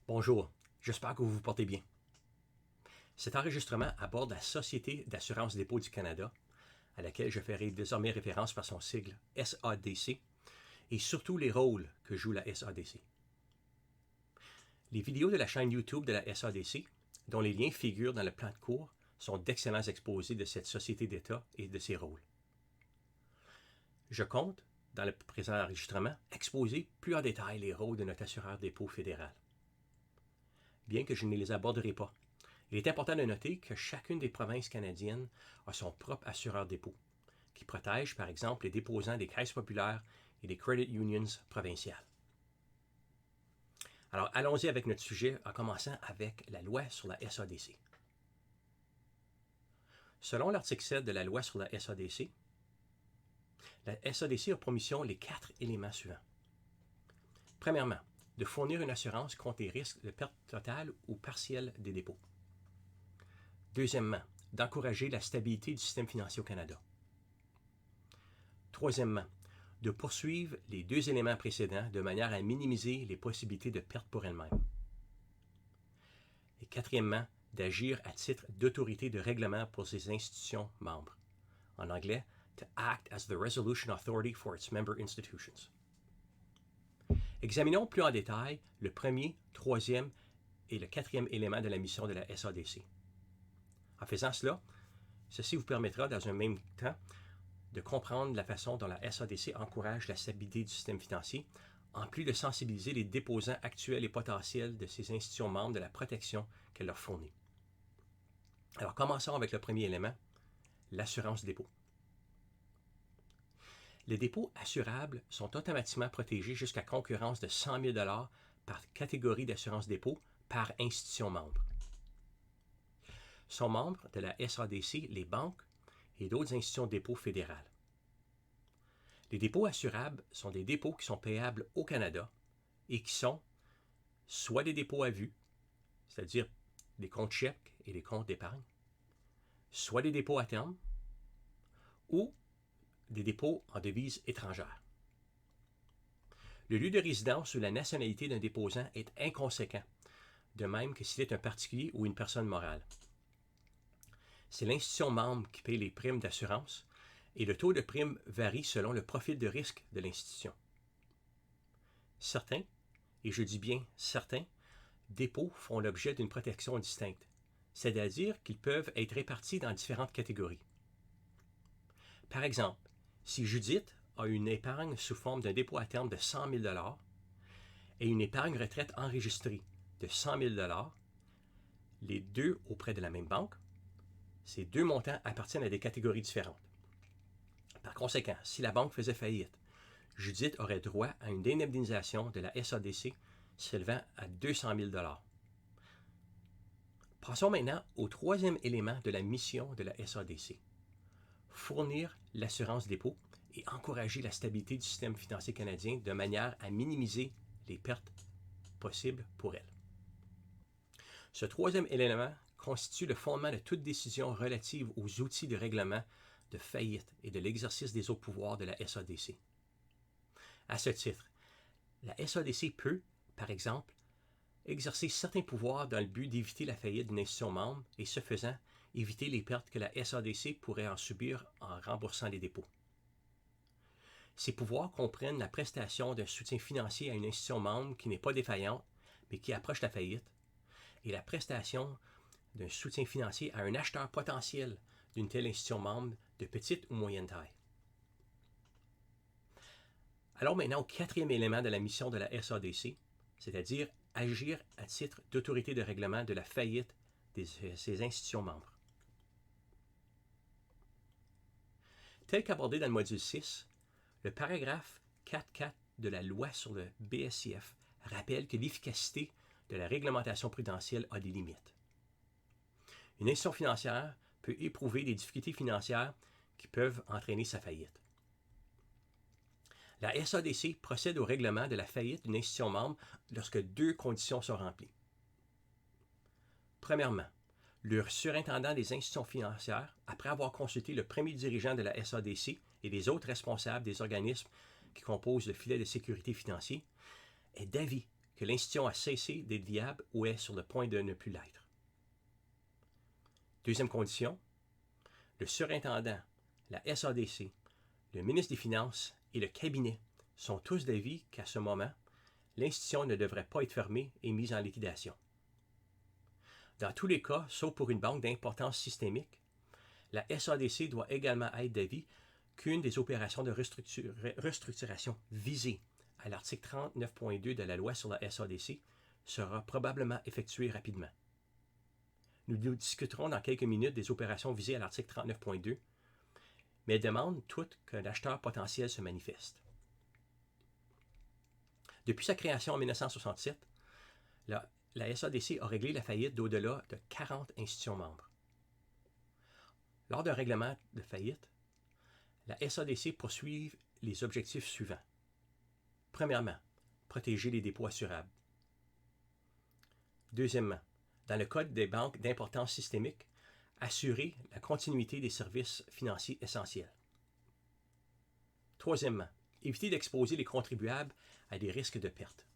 Bonjour, j'espère que vous vous portez bien. Cet enregistrement aborde la Société d'assurance dépôt du Canada, à laquelle je ferai désormais référence par son sigle SADC, et surtout les rôles que joue la SADC. Les vidéos de la chaîne YouTube de la SADC, dont les liens figurent dans le plan de cours, sont d'excellents exposés de cette société d'État et de ses rôles. Je compte, dans le présent enregistrement, exposer plus en détail les rôles de notre assureur dépôt fédéral. Bien que je ne les aborderai pas, il est important de noter que chacune des provinces canadiennes a son propre assureur dépôt, qui protège par exemple les déposants des caisses populaires et des credit unions provinciales. Alors allons-y avec notre sujet en commençant avec la loi sur la SADC. Selon l'article 7 de la loi sur la SADC a pour mission les 4 éléments suivants. Premièrement, de fournir une assurance contre les risques de perte totale ou partielle des dépôts. Deuxièmement, d'encourager la stabilité du système financier au Canada. Troisièmement, de poursuivre les 2 éléments précédents de manière à minimiser les possibilités de perte pour elle-même. Et quatrièmement, d'agir à titre d'autorité de règlement pour ses institutions membres. En anglais, to act as the resolution authority for its member institutions. Examinons plus en détail le premier, troisième et le 4e élément de la mission de la SADC. En faisant cela, ceci vous permettra dans un même temps de comprendre la façon dont la SADC encourage la stabilité du système financier, en plus de sensibiliser les déposants actuels et potentiels de ces institutions membres de la protection qu'elle leur fournit. Alors commençons avec le premier élément, l'assurance dépôt. Les dépôts assurables sont automatiquement protégés jusqu'à concurrence de 100 000 $ par catégorie d'assurance dépôt par institution membre. Sont membres de la SADC les banques et d'autres institutions de dépôt fédérales. Les dépôts assurables sont des dépôts qui sont payables au Canada et qui sont soit des dépôts à vue, c'est-à-dire des comptes chèques et des comptes d'épargne, soit des dépôts à terme ou des dépôts en devises étrangères. Le lieu de résidence ou la nationalité d'un déposant est inconséquent, de même que s'il est un particulier ou une personne morale. C'est l'institution membre qui paye les primes d'assurance et le taux de prime varie selon le profil de risque de l'institution. Certains, et je dis bien certains, dépôts font l'objet d'une protection distincte, c'est-à-dire qu'ils peuvent être répartis dans différentes catégories. Par exemple, si Judith a une épargne sous forme d'un dépôt à terme de 100 000 $ et une épargne retraite enregistrée de 100 000 $, les deux auprès de la même banque, ces deux montants appartiennent à des catégories différentes. Par conséquent, si la banque faisait faillite, Judith aurait droit à une indemnisation de la SADC s'élevant à 200 000 $. Passons maintenant au troisième élément de la mission de la SADC. Fournir l'assurance dépôt et encourager la stabilité du système financier canadien de manière à minimiser les pertes possibles pour elle. Ce troisième élément constitue le fondement de toute décision relative aux outils de règlement de faillite et de l'exercice des autres pouvoirs de la SADC. À ce titre, la SADC peut, par exemple, exercer certains pouvoirs dans le but d'éviter la faillite d'une institution membre et, ce faisant, éviter les pertes que la SADC pourrait en subir en remboursant les dépôts. Ces pouvoirs comprennent la prestation d'un soutien financier à une institution membre qui n'est pas défaillante, mais qui approche la faillite, et la prestation d'un soutien financier à un acheteur potentiel d'une telle institution membre de petite ou moyenne taille. Alors maintenant au quatrième élément de la mission de la SADC, c'est-à-dire agir à titre d'autorité de règlement de la faillite de ces institutions membres. Tel qu'abordé dans le module 6, le paragraphe 4.4 de la loi sur le BSCF rappelle que l'efficacité de la réglementation prudentielle a des limites. Une institution financière peut éprouver des difficultés financières qui peuvent entraîner sa faillite. La SADC procède au règlement de la faillite d'une institution membre lorsque 2 conditions sont remplies. Premièrement, le surintendant des institutions financières, après avoir consulté le premier dirigeant de la SADC et les autres responsables des organismes qui composent le filet de sécurité financier, est d'avis que l'institution a cessé d'être viable ou est sur le point de ne plus l'être. Deuxième condition, le surintendant, la SADC, le ministre des Finances et le cabinet sont tous d'avis qu'à ce moment, l'institution ne devrait pas être fermée et mise en liquidation. Dans tous les cas, sauf pour une banque d'importance systémique, la SADC doit également être d'avis qu'une des opérations de restructuration visées à l'article 39.2 de la loi sur la SADC sera probablement effectuée rapidement. Nous discuterons dans quelques minutes des opérations visées à l'article 39.2, mais elles demandent toutes qu'un acheteur potentiel se manifeste. Depuis sa création en 1967, la SADC a réglé la faillite d'au-delà de 40 institutions membres. Lors d'un règlement de faillite, la SADC poursuit les objectifs suivants. Premièrement, protéger les dépôts assurables. Deuxièmement, dans le code des banques d'importance systémique, assurer la continuité des services financiers essentiels. Troisièmement, éviter d'exposer les contribuables à des risques de perte.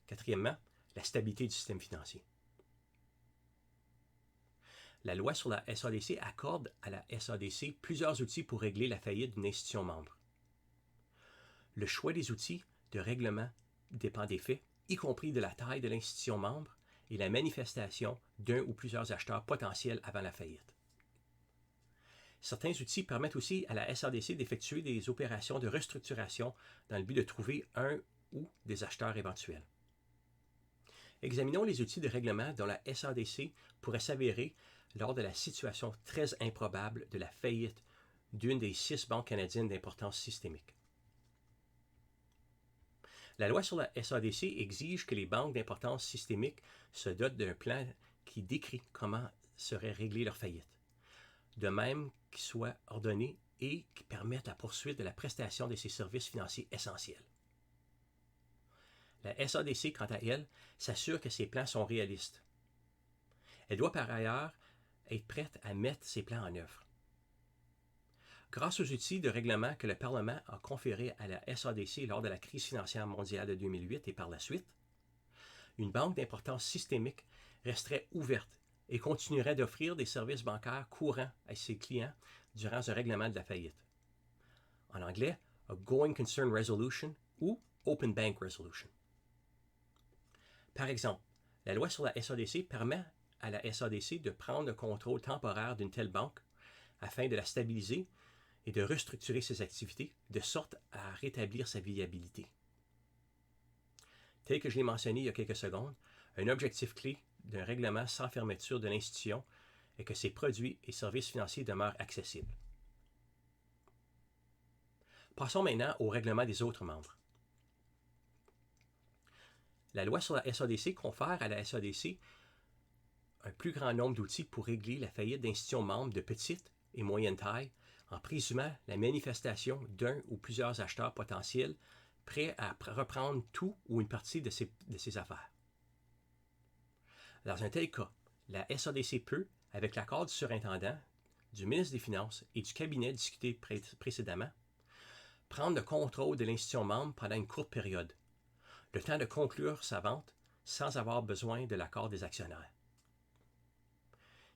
Quatrièmement, la stabilité du système financier. La loi sur la SADC accorde à la SADC plusieurs outils pour régler la faillite d'une institution membre. Le choix des outils de règlement dépend des faits, y compris de la taille de l'institution membre et la manifestation d'un ou plusieurs acheteurs potentiels avant la faillite. Certains outils permettent aussi à la SADC d'effectuer des opérations de restructuration dans le but de trouver un ou des acheteurs éventuels. Examinons les outils de règlement dont la SADC pourrait s'avérer lors de la situation très improbable de la faillite d'une des 6 banques canadiennes d'importance systémique. La loi sur la SADC exige que les banques d'importance systémique se dotent d'un plan qui décrit comment serait réglée leur faillite, de même qu'il soit ordonné et qui permette la poursuite de la prestation de ces services financiers essentiels. La SADC, quant à elle, s'assure que ces plans sont réalistes. Elle doit par ailleurs être prête à mettre ces plans en œuvre. Grâce aux outils de règlement que le Parlement a conférés à la SADC lors de la crise financière mondiale de 2008 et par la suite, une banque d'importance systémique resterait ouverte et continuerait d'offrir des services bancaires courants à ses clients durant ce règlement de la faillite. En anglais, a Going Concern Resolution ou Open Bank Resolution. Par exemple, la loi sur la SADC permet à la SADC de prendre le contrôle temporaire d'une telle banque afin de la stabiliser et de restructurer ses activités de sorte à rétablir sa viabilité. Tel que je l'ai mentionné il y a quelques secondes, un objectif clé d'un règlement sans fermeture de l'institution est que ses produits et services financiers demeurent accessibles. Passons maintenant au règlement des autres membres. La loi sur la SADC confère à la SADC un plus grand nombre d'outils pour régler la faillite d'institutions membres de petite et moyenne taille en présumant la manifestation d'un ou plusieurs acheteurs potentiels prêts à reprendre tout ou une partie de ses affaires. Dans un tel cas, la SADC peut, avec l'accord du surintendant, du ministre des Finances et du cabinet discuté précédemment, prendre le contrôle de l'institution membre pendant une courte période, le temps de conclure sa vente sans avoir besoin de l'accord des actionnaires.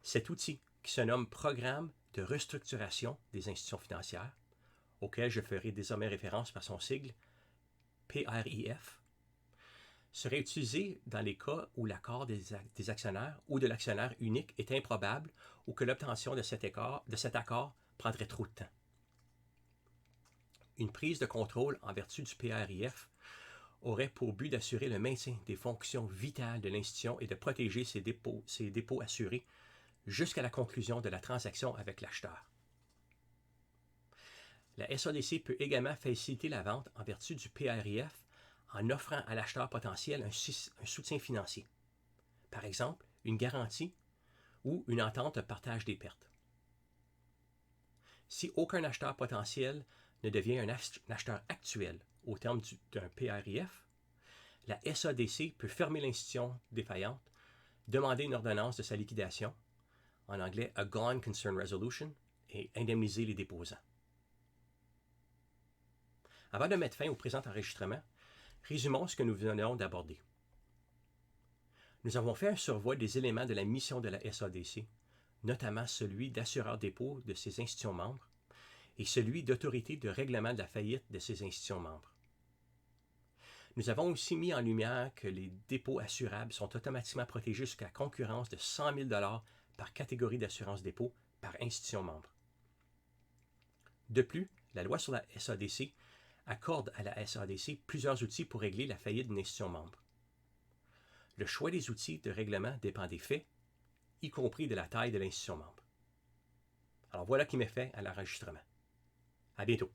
Cet outil, qui se nomme Programme de restructuration des institutions financières, auquel je ferai désormais référence par son sigle PRIF, serait utilisé dans les cas où l'accord des actionnaires ou de l'actionnaire unique est improbable ou que l'obtention de cet accord prendrait trop de temps. Une prise de contrôle en vertu du PRIF aurait pour but d'assurer le maintien des fonctions vitales de l'institution et de protéger ses dépôts assurés jusqu'à la conclusion de la transaction avec l'acheteur. La SADC peut également faciliter la vente en vertu du PRIF en offrant à l'acheteur potentiel un soutien financier. Par exemple, une garantie ou une entente de partage des pertes. Si aucun acheteur potentiel ne devient un acheteur actuel au terme d'un PRIF, la SADC peut fermer l'institution défaillante, demander une ordonnance de sa liquidation, en anglais a Gone Concern Resolution, et indemniser les déposants. Avant de mettre fin au présent enregistrement, Résumons ce que nous venons d'aborder. Nous avons fait un survol des éléments de la mission de la SADC, notamment celui d'assureur dépôt de ses institutions membres et celui d'autorité de règlement de la faillite de ses institutions membres. Nous avons aussi mis en lumière que les dépôts assurables sont automatiquement protégés jusqu'à concurrence de 100 000 $ par catégorie d'assurance dépôt par institution membre. De plus, la loi sur la SADC accorde à la SADC plusieurs outils pour régler la faillite d'une institution membre. Le choix des outils de règlement dépend des faits, y compris de la taille de l'institution membre. Alors voilà qui met fin à l'enregistrement. À bientôt.